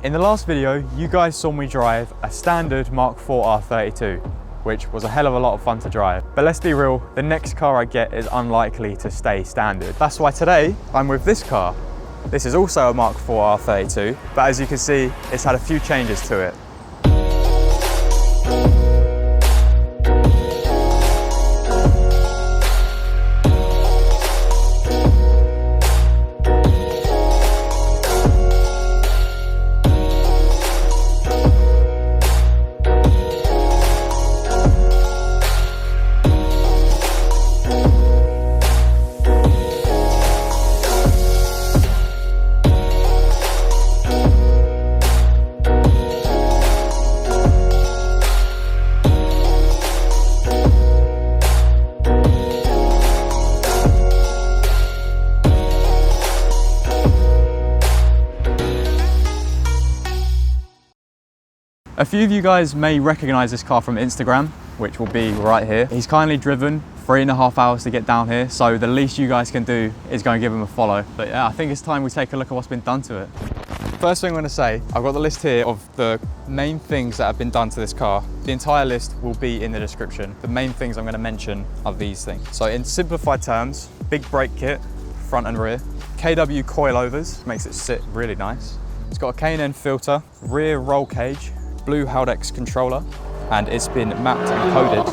In the last video, you guys saw me drive a standard Mark IV R32, which was a hell of a lot of fun to drive. But let's be real, the next car I get is unlikely to stay standard. That's why today, I'm with this car. This is also a Mark IV R32, but as you can see, it's had a few changes to it. A few of you guys may recognize this car from Instagram, which will be right here. He's kindly driven 3.5 hours to get down here, so the least you guys can do is go and give him a follow. But yeah, I think it's time we take a look at what's been done to it. First thing I'm going to say, I've got the list here of the main things that have been done to this car. The entire list will be in the description. The main things I'm going to mention are these things. So in simplified terms, big brake kit, front and rear. KW coilovers, makes it sit really nice. It's got a K&N filter, rear roll cage, blue Haldex controller, and it's been mapped and coded.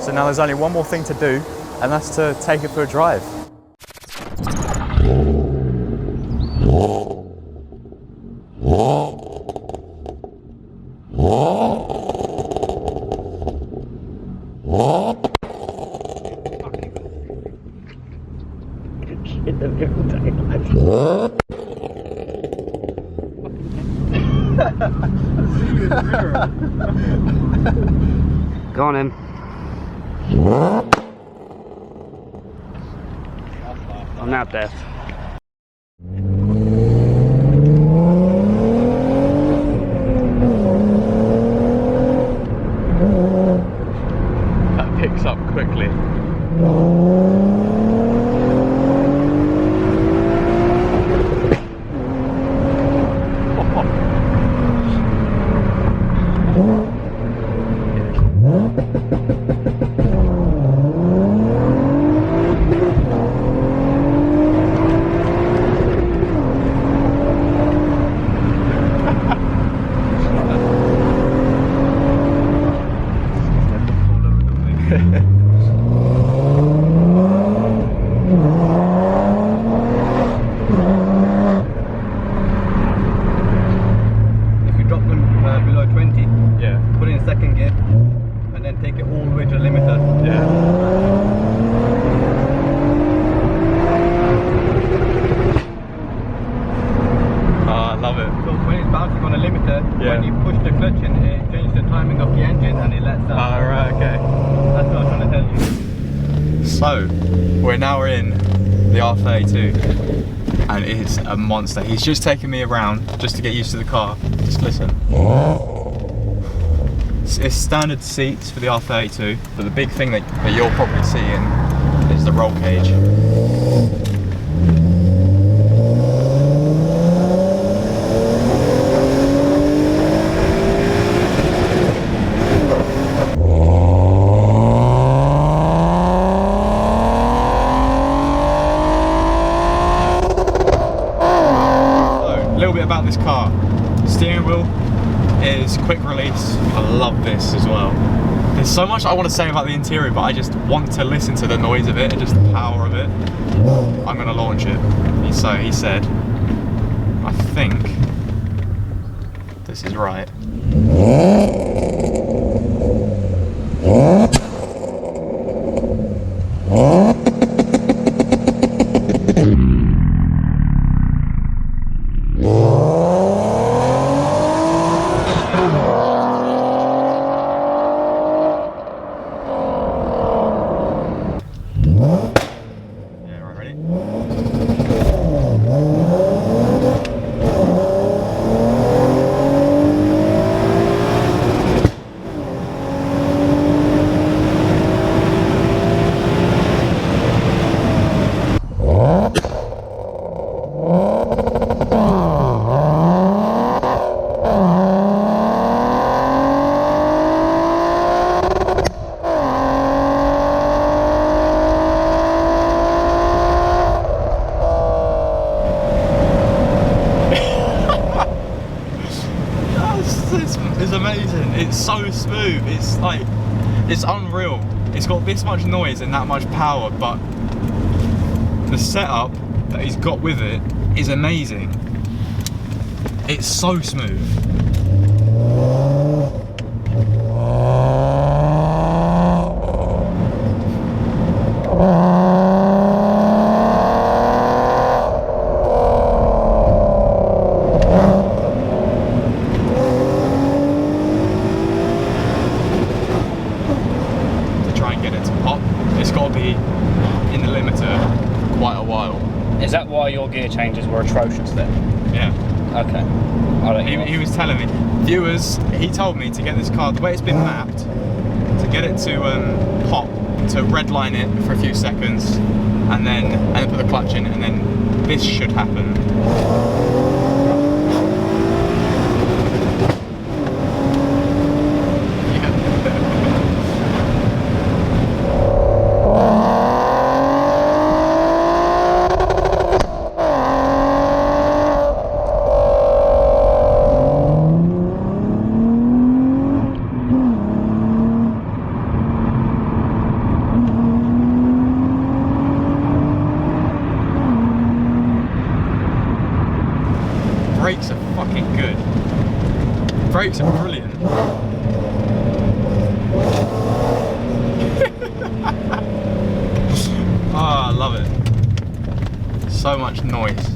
So now there's only one more thing to do, and that's to take it for a drive. Go on in. I'm not deaf. That picks up quickly. When you push the clutch in, it changes the timing of the engine and it lets out. Oh, right, okay. That's what I was trying to tell you. So, we're now in the R32, and it's a monster. He's just taking me around just to get used to the car. Just listen. It's standard seats for the R32, but the big thing that you're probably seeing is the roll cage. About this car, the steering wheel is quick release. I love this as well. There's so much I want to say about the interior, but I just want to listen to the noise of it and just the power of it. I'm going to launch it. So he said, I think this is right. is amazing. It's so smooth. It's like, it's unreal. It's got this much noise and that much power, but the setup that he's got with it is amazing. It's so smooth. Is that why your gear changes were atrocious then? Yeah. Okay. I'll let you He was telling me, viewers, he told me to get this car, the way it's been mapped, to get it to pop, to redline it for a few seconds, and then put the clutch in, and then this should happen. Brakes are fucking good. Brakes are brilliant. Oh, I love it. So much noise.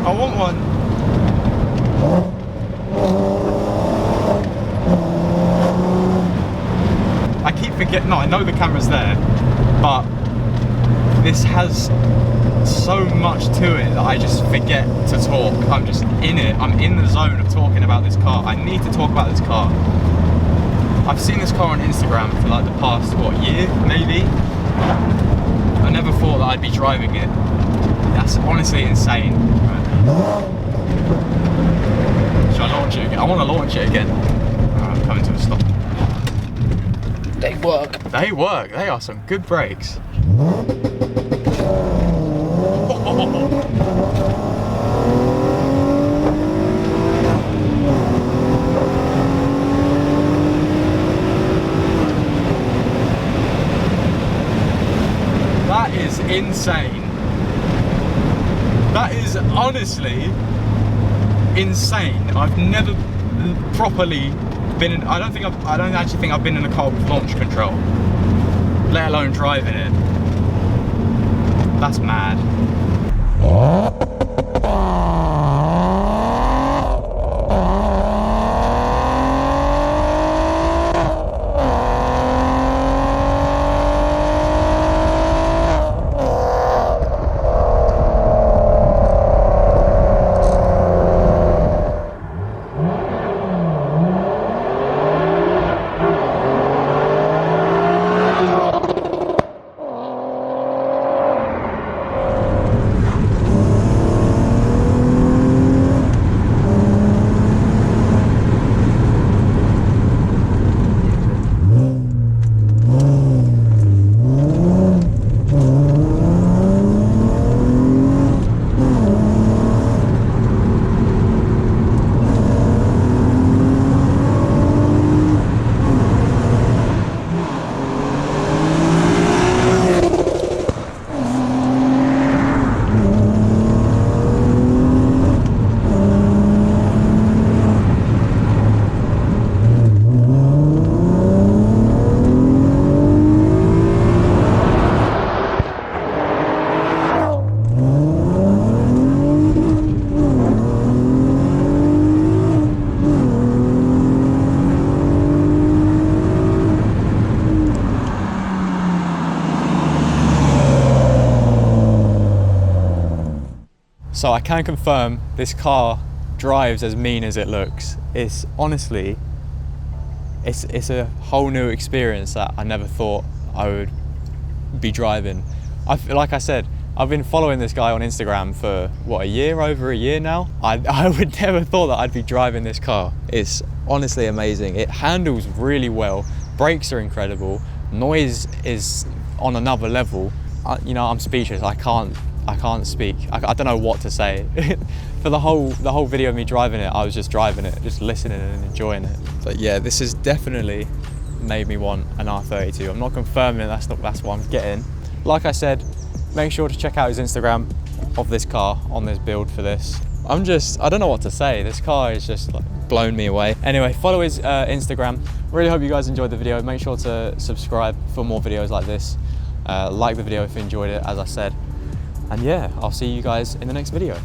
I want one. I keep forgetting, no, I know the camera's there, but this has so much to it that I just forget to talk. I'm just in it, I'm in the zone of talking about this car. I need to talk about this car. I've seen this car on Instagram for like the past, what, year, maybe? I never thought that I'd be driving it. That's honestly insane. Should I launch it again? I want to launch it again. I'm coming to a stop. They work. They work. They are some good brakes. That is insane. That is honestly insane. I've never properly been in, I don't actually think I've been in a car with launch control, let alone driving it. That's mad. So I can confirm this car drives as mean as it looks. It's honestly, it's a whole new experience that I never thought I would be driving. Like I said, I've been following this guy on Instagram for, what, over a year now? I would never thought that I'd be driving this car. It's honestly amazing. It handles really well, brakes are incredible, noise is on another level. You know, I'm speechless, I can't speak. I don't know what to say. For the whole video of me driving it, I was just driving it, just listening and enjoying it. But yeah, this has definitely made me want an R32. I'm not confirming that's what I'm getting. Like I said, make sure to check out his Instagram of this car on this build for this. I don't know what to say. This car is just like blown me away. Anyway, follow his Instagram. Really hope you guys enjoyed the video. Make sure to subscribe for more videos like this. Like the video if you enjoyed it, as I said. And yeah, I'll see you guys in the next video.